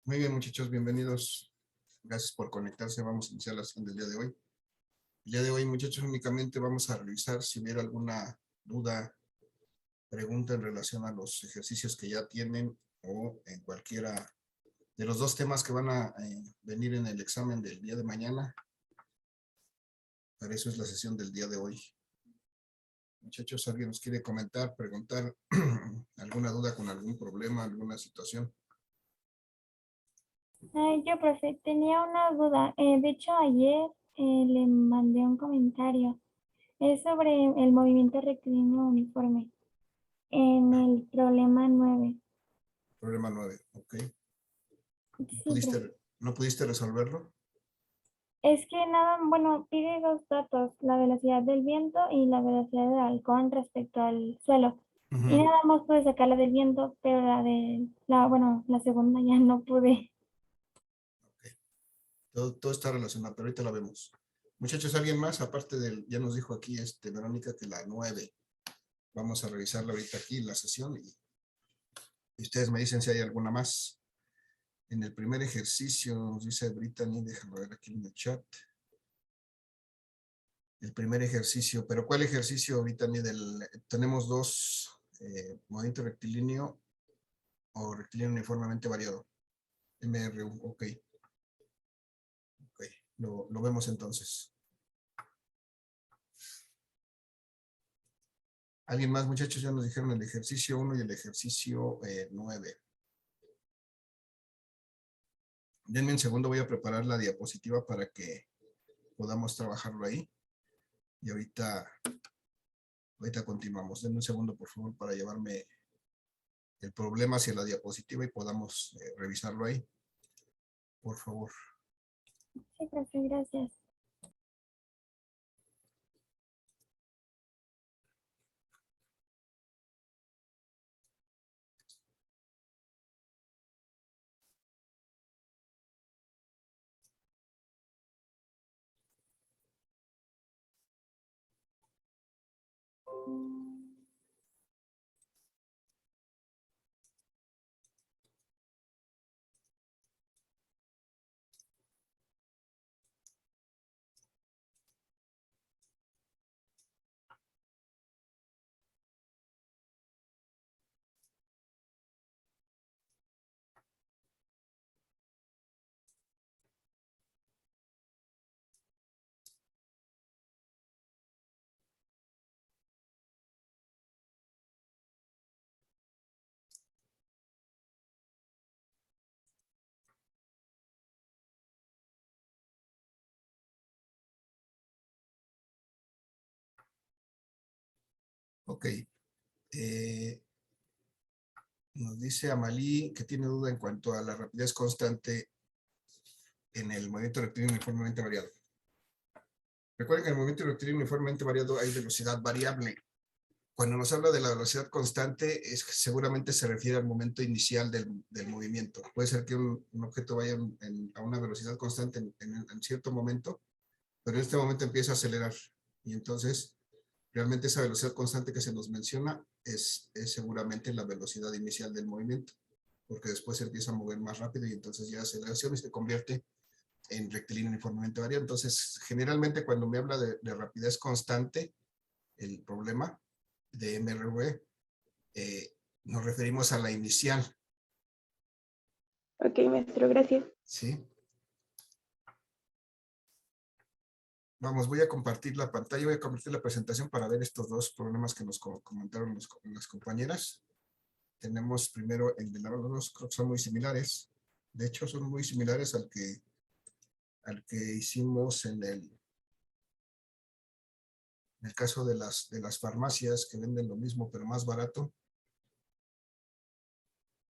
Muy bien, muchachos, bienvenidos. Gracias por conectarse. Vamos a iniciar la sesión del día de hoy. El día de hoy, muchachos, únicamente vamos a revisar si hubiera alguna duda, pregunta en relación a los ejercicios que ya tienen o en cualquiera de los dos temas que van a venir en el examen del día de mañana. Para eso es la sesión del día de hoy. Muchachos, ¿alguien nos quiere comentar, preguntar alguna duda con algún problema, alguna situación? Yo, profe, tenía una duda. De hecho, ayer le mandé un comentario. Es sobre el movimiento rectilíneo uniforme en el problema 9. Problema 9, ok. Sí, profe. ¿No pudiste resolverlo? Es que nada, bueno, pide dos datos, la velocidad del viento y la velocidad del halcón respecto al suelo. Y Ujú. nada más pude sacar la del viento, pero la segunda ya no pude. Ok. Todo está relacionado, pero ahorita la vemos. Muchachos, ¿alguien más? Aparte del, ya nos dijo aquí Verónica que la 9. Vamos a revisarla ahorita aquí en la sesión y ustedes me dicen si hay alguna más. En el primer ejercicio, nos dice Brittany, déjame ver aquí en el chat. El primer ejercicio, pero ¿cuál ejercicio, Brittany? Tenemos dos, movimiento rectilíneo o rectilíneo uniformemente variado. MRU, ok. Lo vemos entonces. ¿Alguien más, muchachos? Ya nos dijeron el ejercicio 1 y el ejercicio 9. Denme un segundo, voy a preparar la diapositiva para que podamos trabajarlo ahí. Y ahorita continuamos. Denme un segundo, por favor, para llevarme el problema hacia la diapositiva y podamos revisarlo ahí. Por favor. Sí, profe, gracias. Ok. Nos dice Amalí que tiene duda en cuanto a la rapidez constante en el movimiento rectilíneo uniformemente variado. Recuerden que en el movimiento rectilíneo uniformemente variado hay velocidad variable. Cuando nos habla de la velocidad constante, seguramente se refiere al momento inicial del movimiento. Puede ser que un objeto vaya a una velocidad constante en cierto momento, pero en este momento empieza a acelerar. Y entonces, realmente esa velocidad constante que se nos menciona es seguramente la velocidad inicial del movimiento, porque después se empieza a mover más rápido y entonces ya aceleración y se convierte en rectilíneo uniformemente variado. Entonces, generalmente cuando me habla de rapidez constante, el problema de MRV, nos referimos a la inicial. Ok, maestro, gracias. ¿Sí? Vamos, voy a compartir la pantalla, voy a compartir la presentación para ver estos dos problemas que nos comentaron las compañeras. Tenemos primero el de la dos, creo que son muy similares. De hecho, son muy similares al que hicimos en el caso de las farmacias que venden lo mismo pero más barato.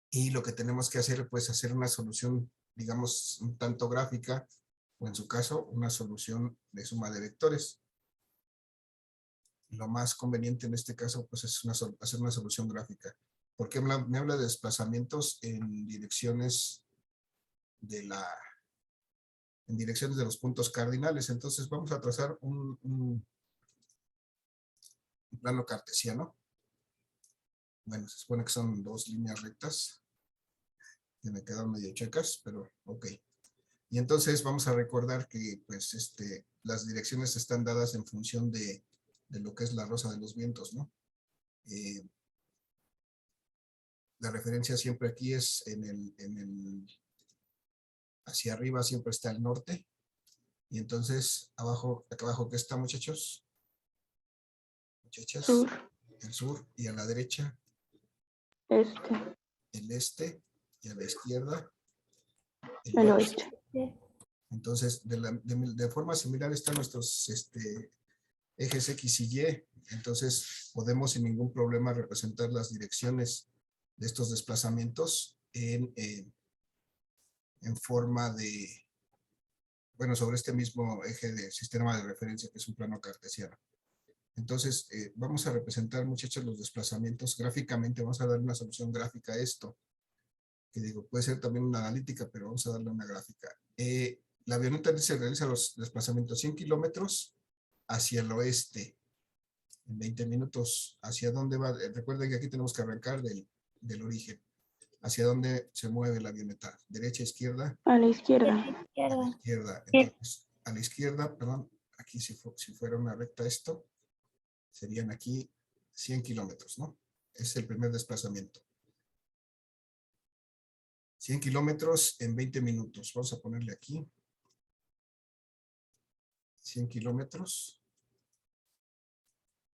Y lo que tenemos que hacer, pues, hacer una solución, digamos, un tanto gráfica, o en su caso, una solución de suma de vectores. Lo más conveniente en este caso, pues, es hacer una solución gráfica. Porque me habla de desplazamientos en direcciones en direcciones de los puntos cardinales. Entonces, vamos a trazar un plano cartesiano. Bueno, se supone que son dos líneas rectas. que me quedaron medio checas, pero ok. Y entonces vamos a recordar que pues las direcciones están dadas en función de lo que es la rosa de los vientos, ¿no? La referencia siempre aquí es hacia arriba siempre está el norte. Y entonces abajo, acá abajo, ¿qué está, muchachos? Muchachas. Sur. El sur, y a la derecha Este. el este, y a la izquierda El oeste. Entonces, de forma similar están nuestros ejes X y Y. Entonces, podemos sin ningún problema representar las direcciones de estos desplazamientos en forma de, bueno, sobre este mismo eje de sistema de referencia, que es un plano cartesiano. Entonces, vamos a representar, muchachos, los desplazamientos gráficamente. Vamos a dar una solución gráfica a esto, que digo, puede ser también una analítica, pero vamos a darle una gráfica. La avioneta se realiza los desplazamientos 100 kilómetros hacia el oeste en 20 minutos. ¿Hacia dónde va? Recuerden que aquí tenemos que arrancar del origen. ¿Hacia dónde se mueve la avioneta? ¿Derecha, izquierda? A la izquierda. A la izquierda. Entonces, a la izquierda, perdón, aquí si fuera una recta esto, serían aquí 100 kilómetros, ¿no? Es el primer desplazamiento. 100 kilómetros en 20 minutos. Vamos a ponerle aquí 100 kilómetros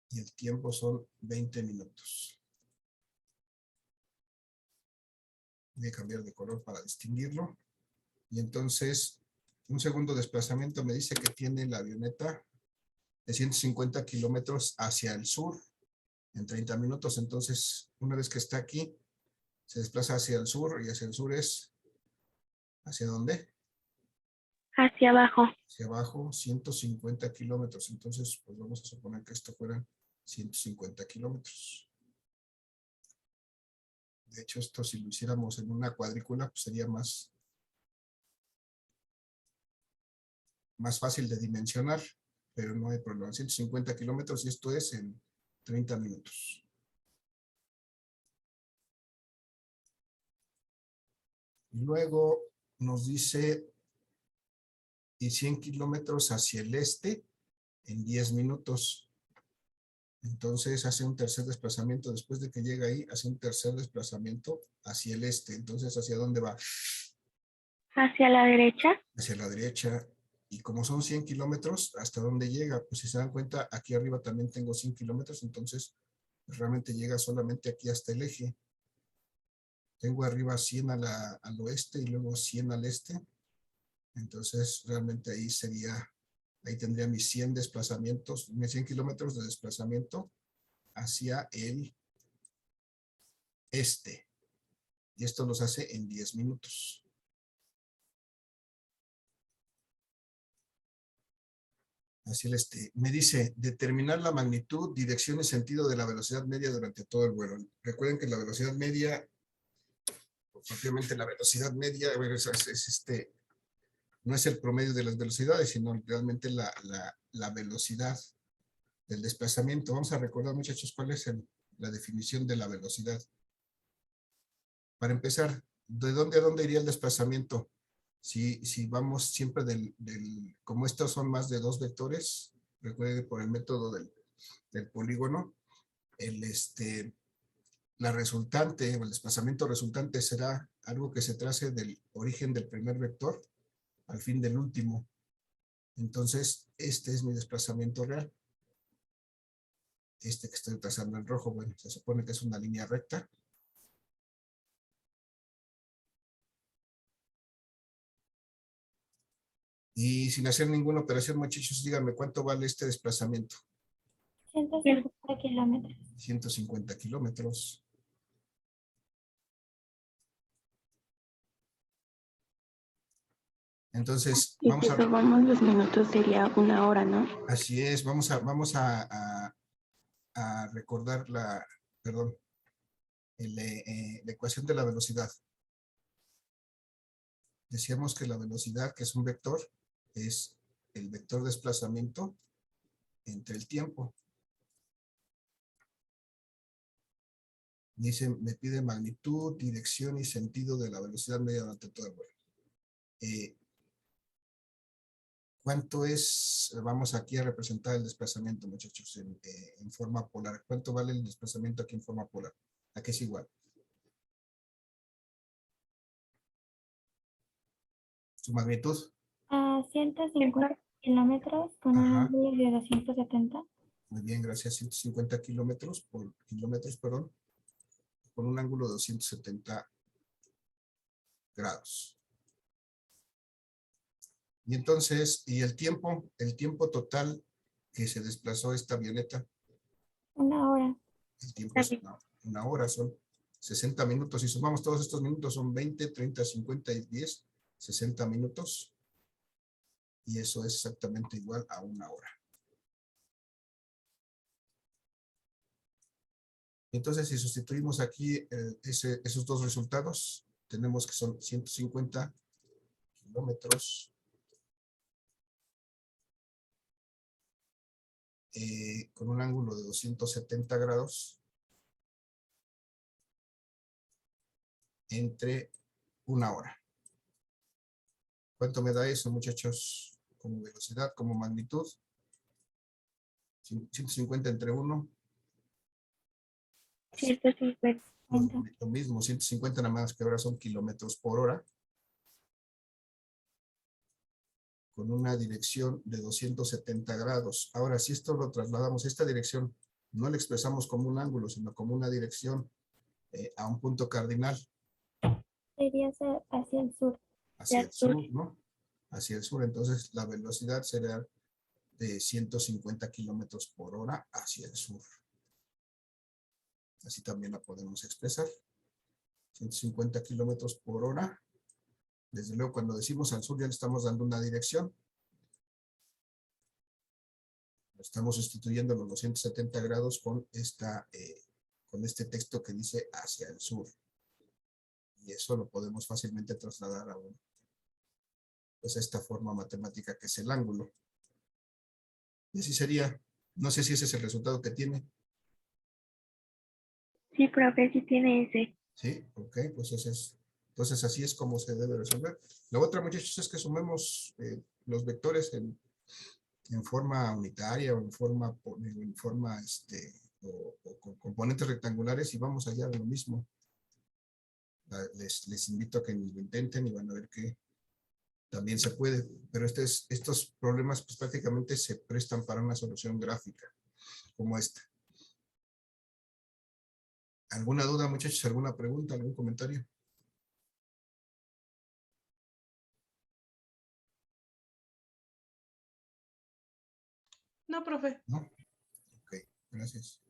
y el tiempo son 20 minutos. Voy a cambiar de color para distinguirlo. Y entonces, un segundo desplazamiento me dice que tiene la avioneta de 150 kilómetros hacia el sur en 30 minutos. Entonces, una vez que está aquí, se desplaza hacia el sur, y hacia el sur es, ¿hacia dónde? Hacia abajo. Hacia abajo, 150 kilómetros. Entonces, pues vamos a suponer que esto fueran 150 kilómetros. De hecho, esto si lo hiciéramos en una cuadrícula, pues sería más fácil de dimensionar, pero no hay problema. 150 kilómetros, y esto es en 30 minutos. Luego nos dice, y 100 kilómetros hacia el este en 10 minutos. Entonces hace un tercer desplazamiento. Después de que llega ahí, hace un tercer desplazamiento hacia el este. Entonces, ¿hacia dónde va? Hacia la derecha. Hacia la derecha. Y como son 100 kilómetros, ¿hasta dónde llega? Pues si se dan cuenta, aquí arriba también tengo 100 kilómetros. Entonces, pues realmente llega solamente aquí hasta el eje. Tengo arriba 100 al oeste y luego 100 al este. Entonces, realmente ahí sería, ahí tendría mis 100 desplazamientos, mis 100 kilómetros de desplazamiento hacia el este. Y esto los hace en 10 minutos. Así el este. Me dice, determinar la magnitud, dirección y sentido de la velocidad media durante todo el vuelo. Recuerden que la velocidad media, propiamente la velocidad media, no es el promedio de las velocidades, sino realmente la velocidad del desplazamiento. Vamos a recordar, muchachos, cuál es la definición de la velocidad. Para empezar, ¿de dónde a dónde iría el desplazamiento? Si vamos siempre como estos son más de 2 vectores, recuerden por el método del polígono, la resultante, o el desplazamiento resultante será algo que se trace del origen del primer vector al fin del último. Entonces, este es mi desplazamiento real. Este que estoy trazando en rojo, bueno, se supone que es una línea recta. Y sin hacer ninguna operación, muchachos, díganme cuánto vale este desplazamiento. 150 kilómetros. 150 kilómetros. Entonces, Y si sumamos los minutos sería 1 hora, ¿no? Así es, vamos a recordar la ecuación de la velocidad. Decíamos que la velocidad, que es un vector, es el vector desplazamiento entre el tiempo. Dice, me pide magnitud, dirección y sentido de la velocidad media durante todo el vuelo. ¿Cuánto es? Vamos aquí a representar el desplazamiento, muchachos, en forma polar. ¿Cuánto vale el desplazamiento aquí en forma polar? ¿A qué es igual? ¿Su magnitud? A 150 kilómetros con un Ajá. ángulo de 270. Muy bien, gracias. 150 kilómetros, perdón, con un ángulo de 270 grados. Y entonces, ¿y el tiempo total que se desplazó esta avioneta? Una hora. El tiempo es una hora, son 60 minutos. Si sumamos todos estos minutos, son 20, 30, 50 y 10, 60 minutos. Y eso es exactamente igual a una hora. Entonces, si sustituimos aquí esos dos resultados, tenemos que son 150 kilómetros con un ángulo de 270 grados entre una hora. ¿Cuánto me da eso, muchachos? Como velocidad, como magnitud. 150 entre 1. 150. Lo mismo, 150 nada más que ahora son kilómetros por hora. Con una dirección de 270 grados. Ahora, si esto lo trasladamos, esta dirección, no la expresamos como un ángulo, sino como una dirección a un punto cardinal. Sería hacia el sur. Hacia el sur, ¿no? Hacia el sur, entonces la velocidad será de 150 kilómetros por hora hacia el sur. Así también la podemos expresar. 150 kilómetros por hora. Desde luego, cuando decimos al sur, ya le estamos dando una dirección. Estamos sustituyendo los 270 grados con este texto que dice hacia el sur. Y eso lo podemos fácilmente trasladar a esta forma matemática que es el ángulo. Y así sería. No sé si ese es el resultado que tiene. Sí, profe, sí tiene ese. Sí, ok, pues ese es. Entonces así es como se debe resolver. La otra, muchachos, es que sumemos los vectores en forma unitaria o en forma o con componentes rectangulares y vamos allá de lo mismo. Les invito a que lo intenten y van a ver que también se puede, pero estos problemas pues prácticamente se prestan para una solución gráfica como esta. ¿Alguna duda, muchachos? ¿Alguna pregunta? ¿Algún comentario? No, profe. ¿No? Ok, gracias.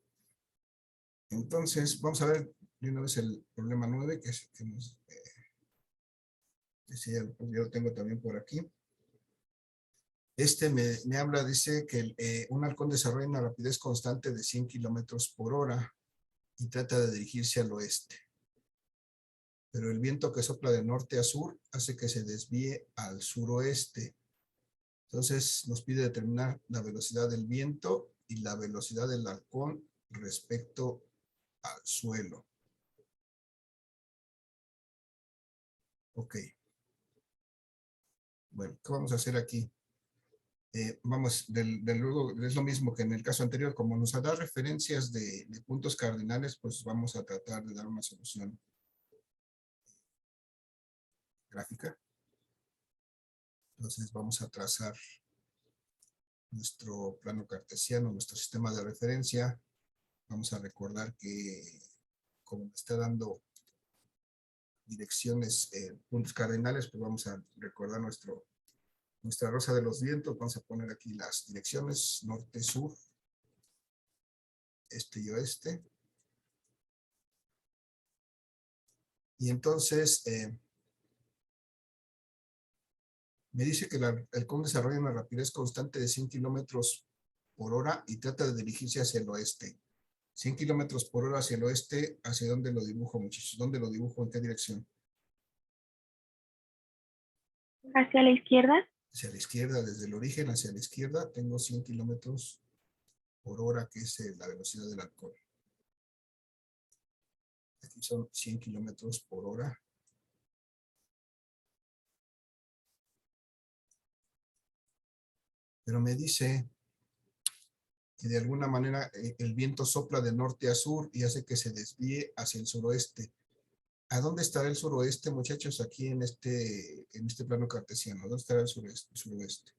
Entonces, vamos a ver de una vez el problema 9, que es que nos decía, yo lo tengo también por aquí. Me habla, dice que un halcón desarrolla una rapidez constante de 100 kilómetros por hora y trata de dirigirse al oeste. Pero el viento que sopla de norte a sur hace que se desvíe al suroeste. Entonces nos pide determinar la velocidad del viento y la velocidad del halcón respecto al suelo. Ok. Bueno, ¿qué vamos a hacer aquí? Vamos, luego es lo mismo que en el caso anterior, como nos da referencias de puntos cardinales, pues vamos a tratar de dar una solución gráfica. Entonces vamos a trazar nuestro plano cartesiano, nuestro sistema de referencia. Vamos a recordar que como me está dando direcciones, puntos cardinales, pues vamos a recordar nuestra rosa de los vientos. Vamos a poner aquí las direcciones norte, sur, este y oeste. Y entonces me dice que el halcón desarrolla una rapidez constante de 100 kilómetros por hora y trata de dirigirse hacia el oeste. 100 kilómetros por hora hacia el oeste, ¿hacia dónde lo dibujo, muchachos? ¿Dónde lo dibujo? ¿En qué dirección? ¿Hacia la izquierda? Hacia la izquierda, desde el origen hacia la izquierda, tengo 100 kilómetros por hora, que es la velocidad del halcón. Aquí son 100 kilómetros por hora. Pero me dice que de alguna manera el viento sopla de norte a sur y hace que se desvíe hacia el suroeste. ¿A dónde estará el suroeste, muchachos? Aquí en este plano cartesiano. ¿Dónde estará el suroeste?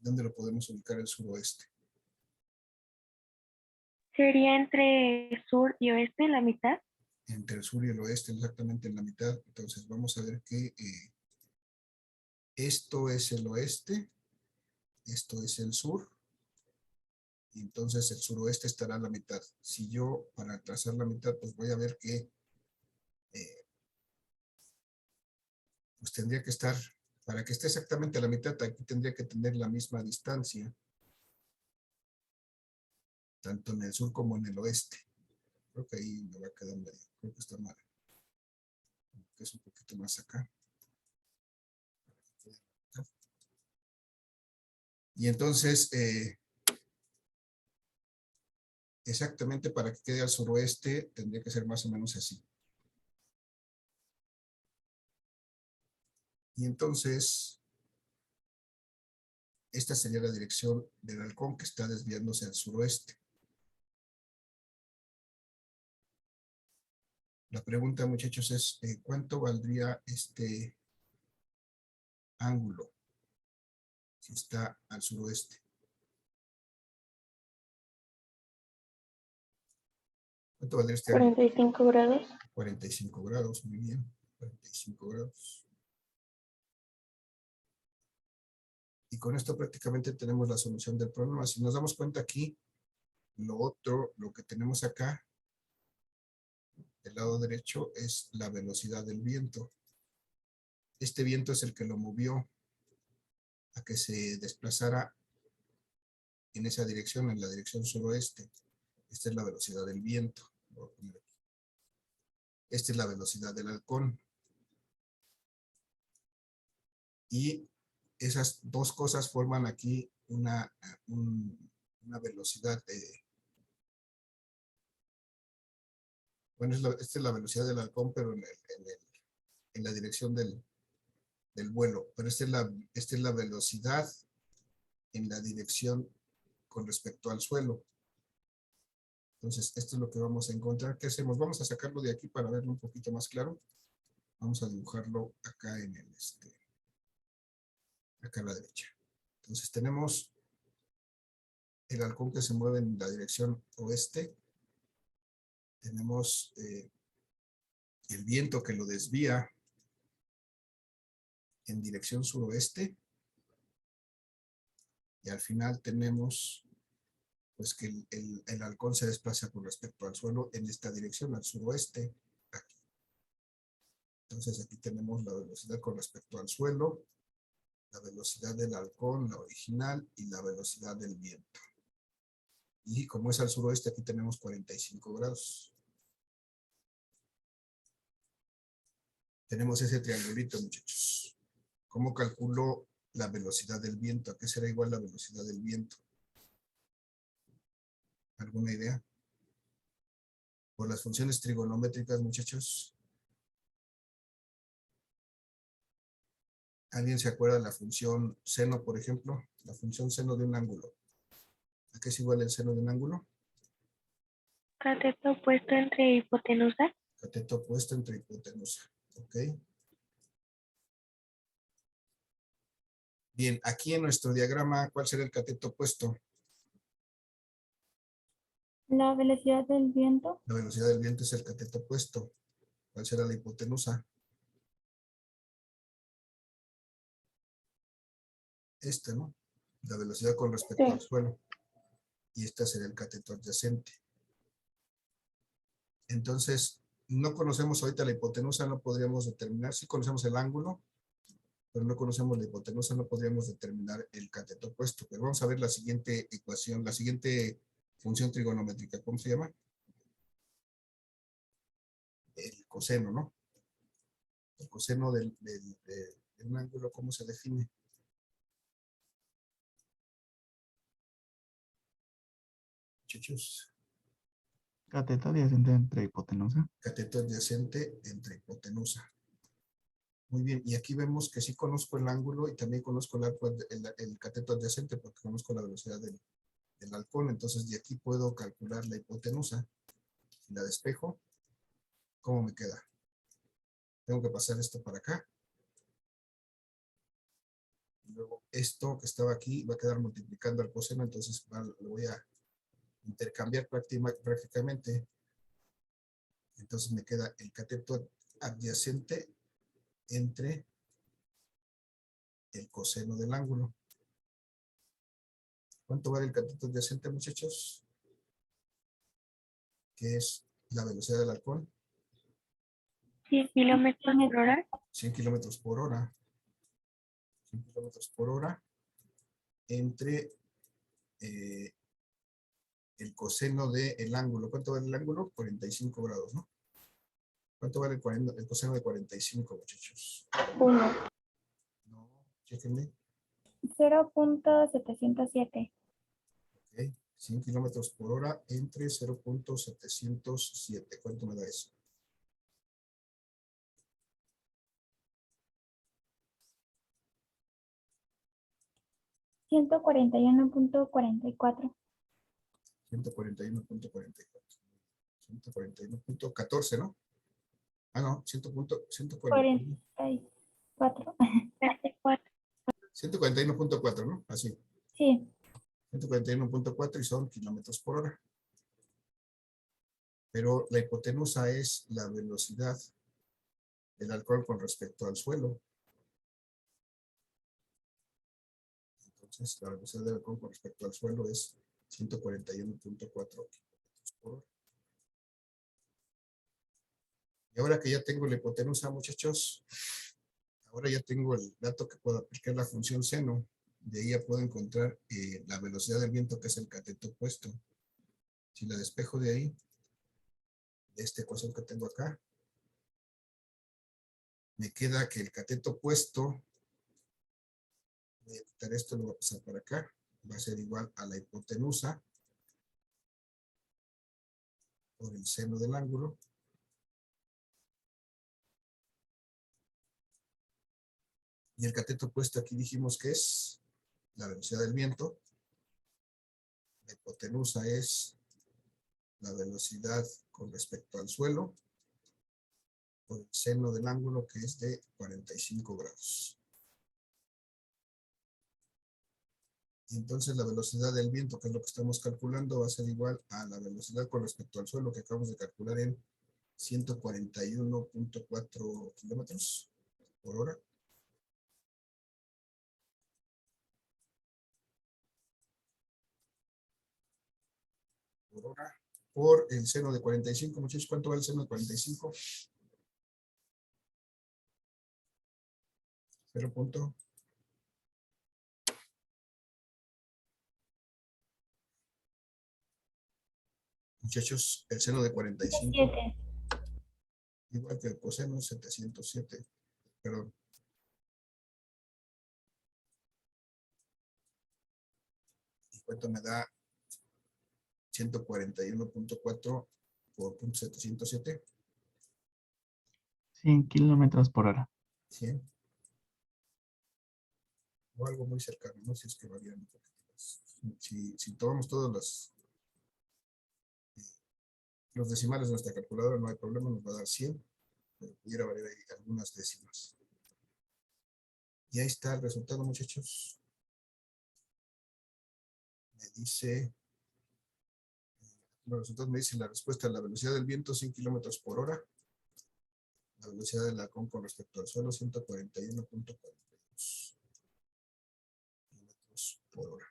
¿Dónde lo podemos ubicar el suroeste? ¿Sería entre sur y oeste, la mitad? Entre el sur y el oeste, exactamente en la mitad. Entonces vamos a ver que esto es el oeste, esto es el sur, y entonces el suroeste estará a la mitad. Si yo, para trazar la mitad, pues voy a ver que pues tendría que estar, para que esté exactamente a la mitad, aquí tendría que tener la misma distancia, tanto en el sur como en el oeste. Creo que ahí me va quedando ahí, creo que está mal. Que es un poquito más acá. Y entonces, exactamente para que quede al suroeste, tendría que ser más o menos así. Y entonces, esta sería la dirección del halcón que está desviándose al suroeste. La pregunta, muchachos, es ¿cuánto valdría este ángulo si está al suroeste? ¿Cuánto valdría este ángulo? 45 grados. 45 grados, muy bien. 45 grados. Y con esto prácticamente tenemos la solución del problema. Si nos damos cuenta aquí, lo que tenemos acá, del lado derecho, es la velocidad del viento. Este viento es el que lo movió a que se desplazara en esa dirección, en la dirección suroeste. Esta es la velocidad del viento. Esta es la velocidad del halcón. Y esas dos cosas forman aquí una velocidad bueno, esta es la velocidad del halcón, pero en la dirección del vuelo. Pero esta es la velocidad en la dirección con respecto al suelo. Entonces, esto es lo que vamos a encontrar. ¿Qué hacemos? Vamos a sacarlo de aquí para verlo un poquito más claro. Vamos a dibujarlo acá en acá a la derecha. Entonces, tenemos el halcón que se mueve en la dirección oeste. Tenemos el viento que lo desvía en dirección suroeste. Y al final tenemos pues que el halcón se desplaza con respecto al suelo en esta dirección, al suroeste, aquí. Entonces aquí tenemos la velocidad con respecto al suelo, la velocidad del halcón, la original, y la velocidad del viento. Y como es al suroeste, aquí tenemos 45 grados. Tenemos ese triangulito, muchachos. ¿Cómo calculo la velocidad del viento? ¿A qué será igual la velocidad del viento? ¿Alguna idea? Por las funciones trigonométricas, muchachos. ¿Alguien se acuerda de la función seno, por ejemplo? La función seno de un ángulo. ¿A qué es igual el seno de un ángulo? Cateto opuesto entre hipotenusa. Cateto opuesto entre hipotenusa. ¿Ok? Bien, aquí en nuestro diagrama, ¿cuál será el cateto opuesto? La velocidad del viento. La velocidad del viento es el cateto opuesto. ¿Cuál será la hipotenusa? ¿No? La velocidad con respecto al suelo. Y este será el cateto adyacente. Entonces, no conocemos ahorita la hipotenusa, no podríamos determinar. Sí conocemos el ángulo, pero no conocemos la hipotenusa, no podríamos determinar el cateto opuesto. Pero vamos a ver la siguiente ecuación, la siguiente función trigonométrica. ¿Cómo se llama? El coseno, ¿no? El coseno de un ángulo, ¿cómo se define? Muchachos. Cateto adyacente entre hipotenusa. Cateto adyacente entre hipotenusa. Muy bien, y aquí vemos que sí conozco el ángulo y también conozco el cateto adyacente porque conozco la velocidad del halcón, entonces de aquí puedo calcular la hipotenusa. Si la despejo, ¿cómo me queda? Tengo que pasar esto para acá. Y luego esto que estaba aquí va a quedar multiplicando al coseno, entonces lo voy a intercambiar prácticamente. Entonces me queda el cateto adyacente entre el coseno del ángulo. ¿Cuánto vale el cateto adyacente, muchachos? ¿Qué es la velocidad del halcón? 100 kilómetros por hora. 100 kilómetros por hora. 100 kilómetros por hora entre el coseno del ángulo. ¿Cuánto vale el ángulo? 45 grados, ¿no? ¿Cuánto vale el coseno de 45, muchachos? 1. No, chéquenme. 0.707. Ok, 100 kilómetros por hora entre 0.707. ¿Cuánto me da eso? Ciento 141.44. 141.44. 141.14, ¿no? Ah, no, 141. 44. 141.4, ¿no? Así. Sí. 141.4 y son kilómetros por hora. Pero la hipotenusa es la velocidad del halcón con respecto al suelo. Entonces, la velocidad del halcón con respecto al suelo es 141.4 kilómetros por hora. Y ahora que ya tengo la hipotenusa, muchachos, ahora ya tengo el dato que puedo aplicar la función seno. De ahí ya puedo encontrar la velocidad del viento, que es el cateto opuesto. Si la despejo de ahí, de esta ecuación que tengo acá, me queda que el cateto opuesto, voy a quitar esto, lo voy a pasar para acá, va a ser igual a la hipotenusa por el seno del ángulo. Y el cateto opuesto aquí dijimos que es la velocidad del viento. La hipotenusa es la velocidad con respecto al suelo por el seno del ángulo, que es de 45 grados. Y entonces la velocidad del viento, que es lo que estamos calculando, va a ser igual a la velocidad con respecto al suelo que acabamos de calcular en 141.4 kilómetros por hora. Por el seno de 45, muchachos. ¿Cuánto va el seno de 45? 0. Muchachos, el seno de 45, 7. igual que el coseno, 707. Perdón. ¿Y cuánto me da 141.4 por 0.707? 100 kilómetros por hora. 100. O algo muy cercano, no sé si es que varían. Si tomamos todos los decimales de nuestra calculadora, no hay problema, nos va a dar 100, pero pudiera variar ahí algunas décimas. Y ahí está el resultado, muchachos. Me dice, los resultados me dicen la respuesta: la velocidad del viento 100 kilómetros por hora, la velocidad del halcón con respecto al suelo 141.42 kilómetros por hora.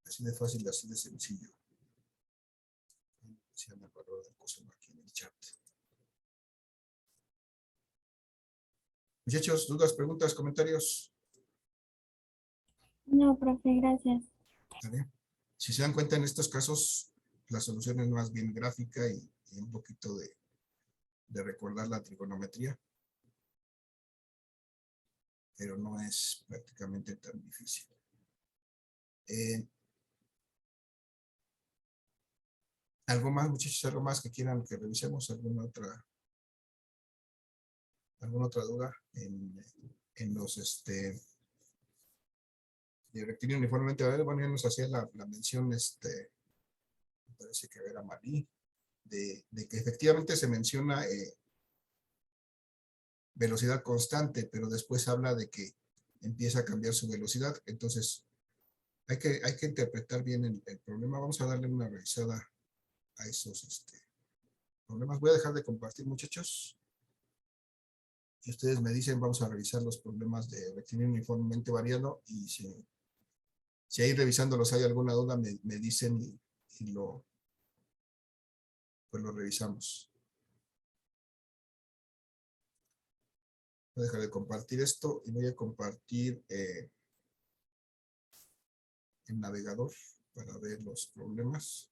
Así de fácil, así de sencillo. Se llama el valor del coseno aquí en el chat. Muchachos, dudas, preguntas, comentarios. No, profe, gracias. ¿Vale? Si se dan cuenta, en estos casos la solución es más bien gráfica y un poquito de recordar la trigonometría, pero no es prácticamente tan difícil. ¿Algo más, muchachos? ¿Algo más que quieran que revisemos? ¿Alguna otra duda en los de rectilíneo uniformemente variado? Bueno, ya nos hacía la mención, me parece que era Marí, de que efectivamente se menciona velocidad constante, pero después habla de que empieza a cambiar su velocidad. Entonces, hay que interpretar bien el problema. Vamos a darle una revisada a esos problemas. Voy a dejar de compartir, muchachos. Y ustedes me dicen, vamos a revisar los problemas de rectilíneo uniformemente variado, y si ahí revisándolos hay alguna duda, me dicen y pues lo revisamos. Voy a dejar de compartir esto y voy a compartir el navegador para ver los problemas.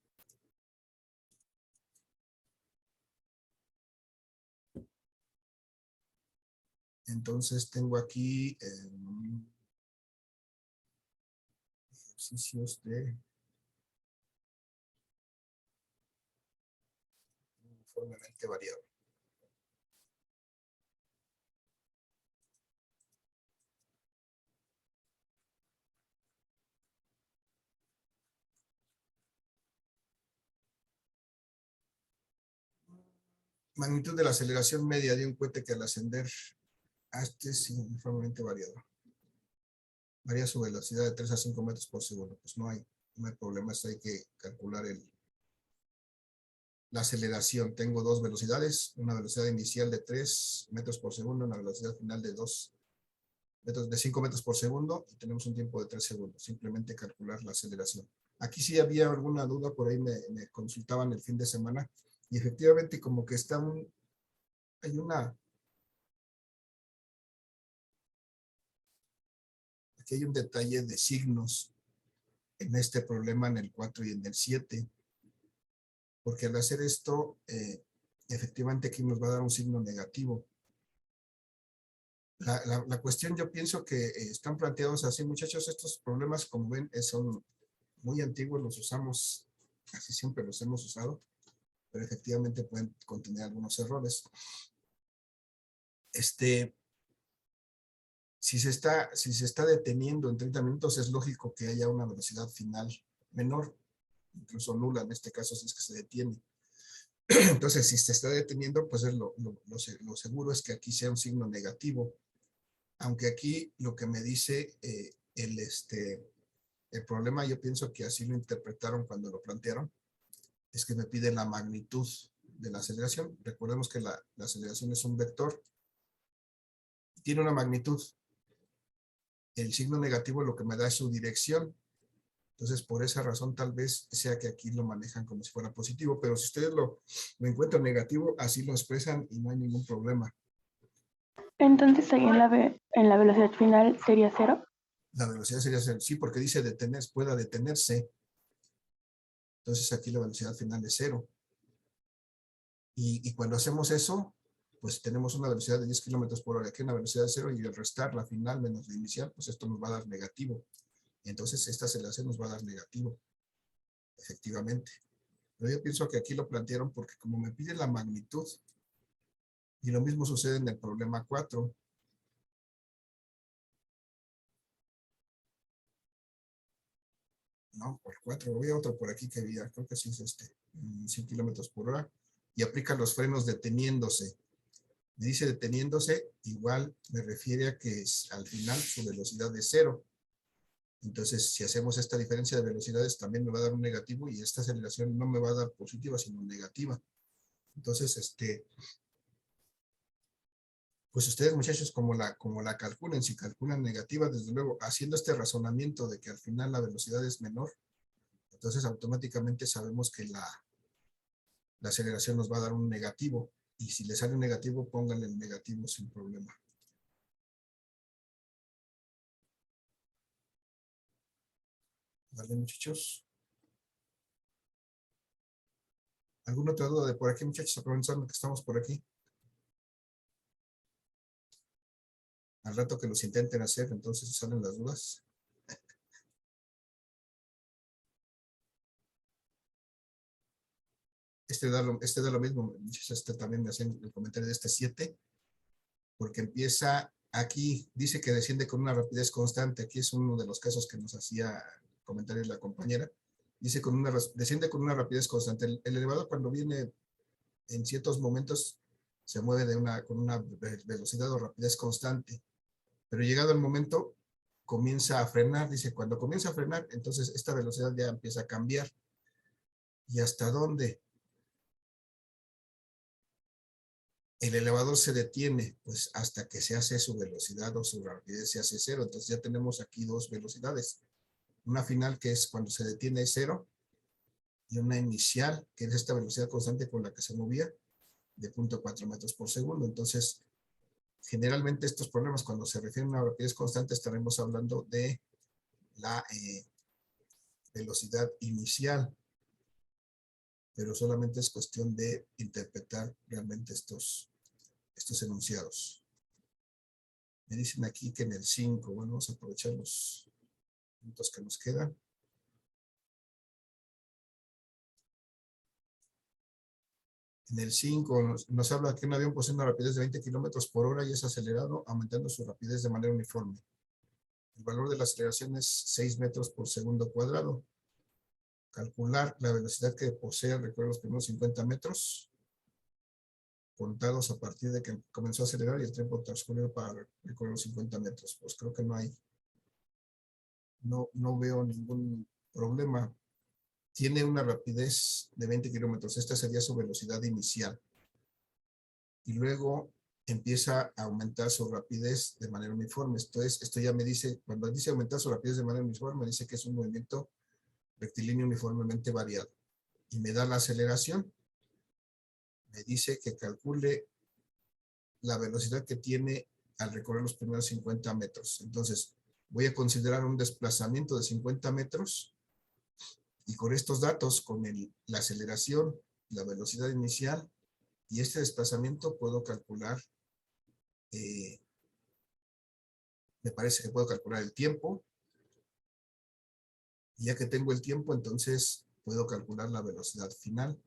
Entonces tengo aquí ejercicios de uniformemente variado. Magnitud de la aceleración media de un cohete que al ascender a es uniformemente variado. Varía su velocidad de 3 a 5 metros por segundo. Pues no hay problemas, hay que calcular la aceleración. Tengo dos velocidades, una velocidad inicial de 3 metros por segundo, una velocidad final de 5 metros por segundo, y tenemos un tiempo de 3 segundos. Simplemente calcular la aceleración. Aquí sí había alguna duda, por ahí me consultaban el fin de semana, y efectivamente como que aquí hay un detalle de signos en este problema, en el 4 y en el 7, porque al hacer esto, efectivamente aquí nos va a dar un signo negativo. La cuestión, yo pienso que están planteados así, muchachos. Estos problemas, como ven, son muy antiguos, los usamos, casi siempre los hemos usado, pero efectivamente pueden contener algunos errores. Si se está deteniendo en 30 minutos, es lógico que haya una velocidad final menor, incluso nula en este caso, si es que se detiene. Entonces, si se está deteniendo, pues lo seguro es que aquí sea un signo negativo. Aunque aquí lo que me dice el problema, yo pienso que así lo interpretaron cuando lo plantearon, es que me pide la magnitud de la aceleración. Recordemos que la aceleración es un vector, tiene una magnitud. El signo negativo lo que me da es su dirección. Entonces, por esa razón, tal vez sea que aquí lo manejan como si fuera positivo, pero si ustedes lo encuentran negativo, así lo expresan y no hay ningún problema. Entonces ahí en la velocidad final sería 0. La velocidad sería 0, sí, porque dice detenerse, pueda detenerse. Entonces aquí la velocidad final es 0. Y cuando hacemos eso, pues tenemos una velocidad de 10 kilómetros por hora, aquí una velocidad de 0, y al restar la final menos la inicial, pues esto nos va a dar negativo. Entonces esta aceleración nos va a dar negativo, efectivamente. Pero yo pienso que aquí lo plantearon porque como me pide la magnitud, y lo mismo sucede en el problema 4. No, por 4, voy a otro por aquí que había, creo que sí es 100 kilómetros por hora, y aplica los frenos deteniéndose. Me dice deteniéndose, igual me refiere a que al final su velocidad es 0. Entonces, si hacemos esta diferencia de velocidades, también me va a dar un negativo, y esta aceleración no me va a dar positiva, sino negativa. Entonces, pues ustedes, muchachos, como la calculen, si calculan negativa, desde luego, haciendo este razonamiento de que al final la velocidad es menor, entonces automáticamente sabemos que la aceleración nos va a dar un negativo, y si le sale un negativo, pónganle el negativo sin problema. ¿Vale, muchachos? ¿Alguna otra duda de por aquí, muchachos? Aprovechando que estamos por aquí. Al rato que los intenten hacer, entonces salen las dudas. Este da lo mismo. Este también me hacen el comentario de este 7, porque empieza aquí, dice que desciende con una rapidez constante. Aquí es uno de los casos que nos hacía comentario la compañera. Dice desciende con una rapidez constante. El elevador, cuando viene en ciertos momentos, se mueve con una velocidad o rapidez constante, pero llegado el momento comienza a frenar. Dice, cuando comienza a frenar, entonces esta velocidad ya empieza a cambiar. ¿Y hasta dónde? El elevador se detiene, pues hasta que se hace su velocidad o su rapidez se hace 0. Entonces ya tenemos aquí dos velocidades. Una final, que es cuando se detiene 0, y una inicial, que es esta velocidad constante con la que se movía, de 0.4 metros por segundo. Entonces, generalmente estos problemas, cuando se refieren a una rapidez constante, estaremos hablando de la velocidad inicial, pero solamente es cuestión de interpretar realmente estos enunciados. Me dicen aquí que en el 5, bueno, vamos a aprovechar los minutos que nos quedan. En el 5 nos habla que un avión posee una rapidez de 20 kilómetros por hora y es acelerado, aumentando su rapidez de manera uniforme. El valor de la aceleración es 6 metros por segundo cuadrado. Calcular la velocidad que posee al recorrer los primeros 50 metros, contados a partir de que comenzó a acelerar y el tiempo transcurrido para recorrer los 50 metros. Pues creo que no veo ningún problema. Tiene una rapidez de 20 kilómetros. Esta sería su velocidad inicial. Y luego empieza a aumentar su rapidez de manera uniforme. Esto ya me dice, cuando dice aumentar su rapidez de manera uniforme, me dice que es un movimiento rectilíneo uniformemente variado. Y me da la aceleración. Me dice que calcule la velocidad que tiene al recorrer los primeros 50 metros. Entonces, voy a considerar un desplazamiento de 50 metros y con estos datos, con la aceleración, la velocidad inicial y este desplazamiento, puedo calcular, me parece que puedo calcular el tiempo. Y ya que tengo el tiempo, entonces puedo calcular la velocidad final.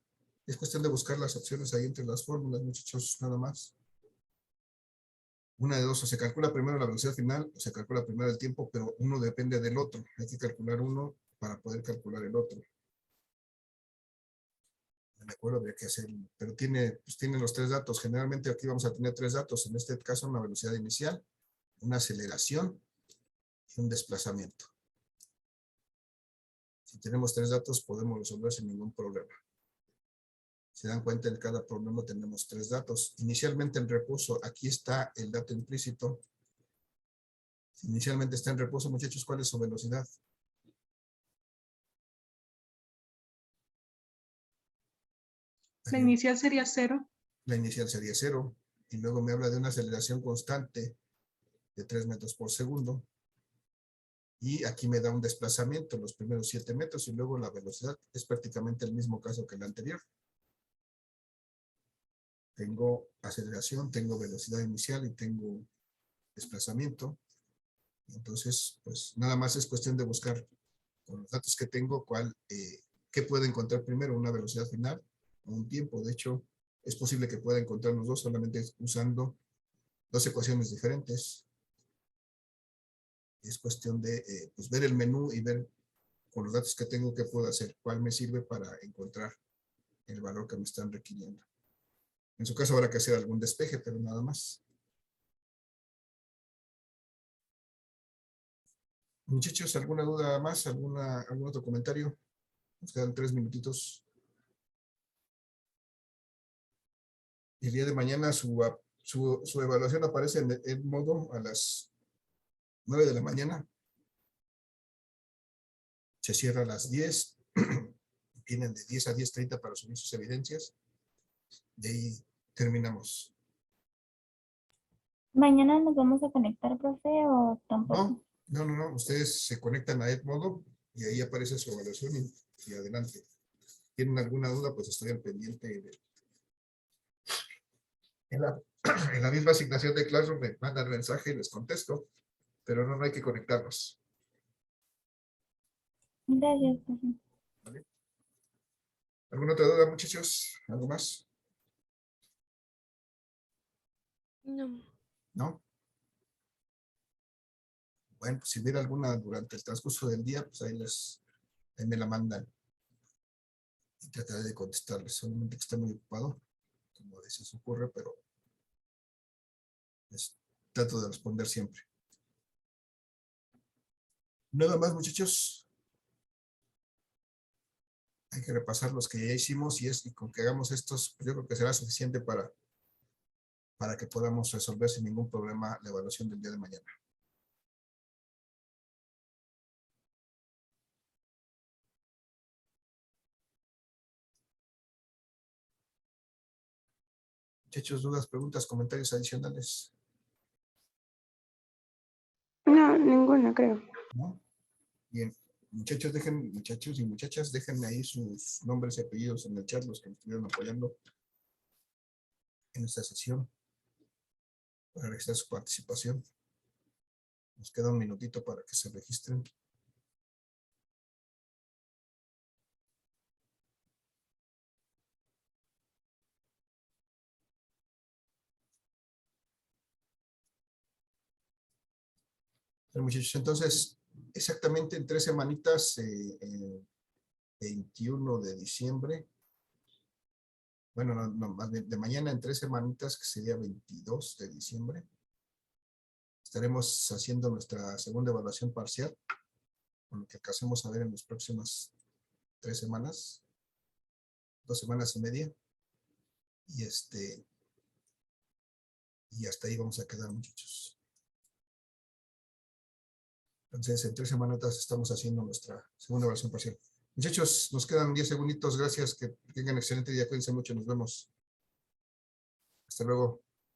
Es cuestión de buscar las opciones ahí entre las fórmulas, muchachos, nada más. Una de dos, o se calcula primero la velocidad final o se calcula primero el tiempo, pero uno depende del otro. Hay que calcular uno para poder calcular el otro. No me acuerdo, habría que hacerlo, pero tiene los tres datos. Generalmente aquí vamos a tener tres datos. En este caso, una velocidad inicial, una aceleración y un desplazamiento. Si tenemos tres datos, podemos resolver sin ningún problema. Se dan cuenta, en cada problema tenemos tres datos. Inicialmente en reposo, aquí está el dato implícito. Si inicialmente está en reposo, muchachos, ¿cuál es su velocidad? La inicial sería 0. La inicial sería 0. Y luego me habla de una aceleración constante de 3 metros por segundo. Y aquí me da un desplazamiento, los primeros 7 metros, y luego la velocidad. Es prácticamente el mismo caso que el anterior. Tengo aceleración, tengo velocidad inicial y tengo desplazamiento. Entonces, pues nada más es cuestión de buscar con los datos que tengo qué puedo encontrar primero, una velocidad final o un tiempo. De hecho, es posible que pueda encontrar los dos solamente usando dos ecuaciones diferentes. Es cuestión de pues ver el menú y ver con los datos que tengo qué puedo hacer, cuál me sirve para encontrar el valor que me están requiriendo. En su caso habrá que hacer algún despeje, pero nada más. Muchachos, ¿alguna duda más? ¿Algún otro comentario? Nos quedan 3 minutitos. El día de mañana su evaluación aparece en modo a las 9 de la mañana. Se cierra a las 10. Tienen de 10 a 10:30 para subir sus evidencias. De ahí terminamos. ¿Mañana nos vamos a conectar, profe, o tampoco? No. Ustedes se conectan a Edmodo y ahí aparece su evaluación y adelante. ¿Tienen alguna duda? Pues estoy al pendiente. En la misma asignación de Classroom me mandan mensaje y les contesto, pero no hay que conectarnos. Gracias, profe. ¿Vale? ¿Alguna otra duda, muchachos? ¿Algo más? No. ¿No? Bueno, pues si hubiera alguna durante el transcurso del día, pues ahí me la mandan. Y trataré de contestarles. Solamente que está muy ocupado, como a veces ocurre, pero pues, trato de responder siempre. Nada más, muchachos. Hay que repasar los que ya hicimos y con que hagamos estos, yo creo que será suficiente para que podamos resolver sin ningún problema la evaluación del día de mañana. Muchachos, dudas, preguntas, comentarios adicionales. No, ninguna, creo. ¿No? Bien. Muchachos y muchachas, déjenme ahí sus nombres y apellidos en el chat, los que me estuvieron apoyando en esta sesión, para registrar su participación. Nos queda un minutito para que se registren. Bueno, muchachos, entonces, exactamente en 3 semanitas, 21 de diciembre, bueno, no, más bien de mañana en 3 semanitas, que sería 22 de diciembre, estaremos haciendo nuestra segunda evaluación parcial, con lo que alcancemos a ver en las próximas 3 semanas, 2 semanas y media, y hasta ahí vamos a quedar, muchachos. Entonces, en 3 semanitas estamos haciendo nuestra segunda evaluación parcial. Muchachos, nos quedan 10 segunditos. Gracias. Que tengan excelente día. Cuídense mucho. Nos vemos. Hasta luego.